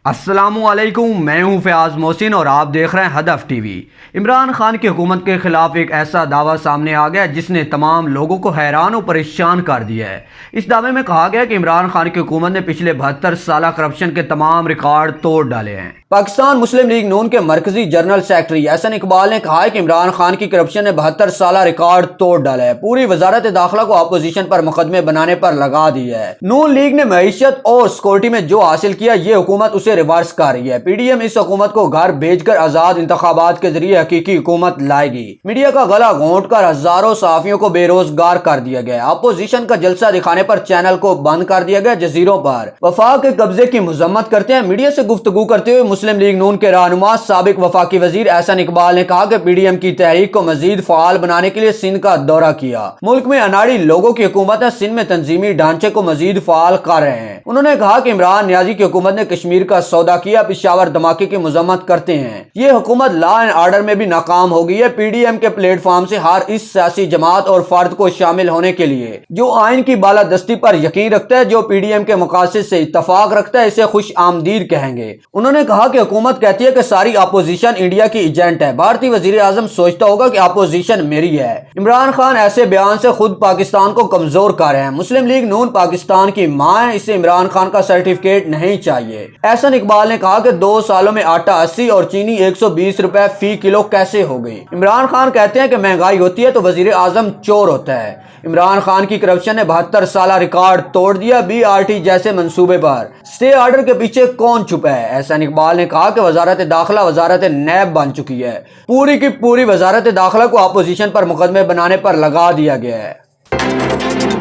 السلام علیکم، میں ہوں فیاض محسن اور آپ دیکھ رہے ہیں ہدف ٹی وی۔ عمران خان کی حکومت کے خلاف ایک ایسا دعویٰ سامنے آ گیا جس نے تمام لوگوں کو حیران و پریشان کر دیا ہے۔ اس دعوے میں کہا گیا کہ عمران خان کی حکومت نے پچھلے 72 سالہ کرپشن کے تمام ریکارڈ توڑ ڈالے ہیں۔ پاکستان مسلم لیگ نون کے مرکزی جنرل سیکرٹری احسن اقبال نے کہا ہے کہ عمران خان کی کرپشن نے 72 سالہ ریکارڈ توڑ ڈالا ہے، پوری وزارت داخلہ کو اپوزیشن پر مقدمے بنانے پر لگا دیا ہے۔ نون لیگ نے معیشت اور سیکورٹی میں جو حاصل کیا یہ حکومت اسے ریورس کر رہی ہے۔ پی ڈی ایم اس حکومت کو گھر بھیج کر آزاد انتخابات کے ذریعے حقیقی حکومت لائے گی۔ میڈیا کا گلا گھونٹ کر ہزاروں صحافیوں کو بے روزگار کر دیا گیا۔ اپوزیشن کا جلسہ دکھانے پر چینل کو بند کر دیا گیا۔ جزیروں پر وفاق کے قبضے کی مذمت کرتے ہیں میڈیا سے گفتگو کرتے ہوئے مسلم لیگ نون کے رہنما سابق وفاقی وزیر احسن اقبال نے کہا کہ پی ڈی ایم کی تحریک کو مزید فعال بنانے کے لیے سندھ کا دورہ کیا۔ ملک میں اناڑی لوگوں کی حکومت ہے، سندھ میں تنظیمی ڈھانچے کو مزید فعال کر رہے ہیں۔ انہوں نے کہا کہ عمران نیازی کی حکومت نے کشمیر کا سودا کیا، پشاور دھماکے کی مذمت کرتے ہیں۔ یہ حکومت لا اینڈ آرڈر میں بھی ناکام ہو گئی ہے۔ پی ڈی ایم کے پلیٹ فارم سے ہر اس سیاسی جماعت اور فرد کو شامل ہونے کے لیے جو آئین کی بالادستی پر یقین رکھتا ہے، جو پی ڈی ایم کے مقاصد سے اتفاق رکھتا ہے، اسے خوش آمدید کہیں گے۔ انہوں نے کہا کہ حکومت کہتی ہے کہ ساری اپوزیشن انڈیا کی ایجنٹ ہے۔ بھارتی وزیر اعظم سوچتا ہوگا کہ اپوزیشن میری ہے۔ عمران خان ایسے بیان سے خود پاکستان کو کمزور کر رہے ہیں۔ مسلم لیگ نون پاکستان کی ماں ہے، اسے عمران خان کا سرٹیفکیٹ نہیں چاہیے۔ احسن اقبال نے کہا کہ 2 سالوں میں آٹا 80 اور چینی 120 روپے فی کلو کیسے ہو گئی؟ عمران خان کہتے ہیں کہ مہنگائی ہوتی ہے تو وزیر اعظم چور ہوتا ہے۔ عمران خان کی کرپشن نے 72 سالہ ریکارڈ توڑ دیا۔ بی آر ٹی جیسے منصوبے پر سٹے آرڈر کے پیچھے کون چھپا ہے؟ احسن اقبال نے کہا کہ وزارت داخلہ وزارت نیب بن چکی ہے۔ پوری کی پوری وزارت داخلہ کو اپوزیشن پر مقدمے بنانے پر لگا دیا گیا ہے۔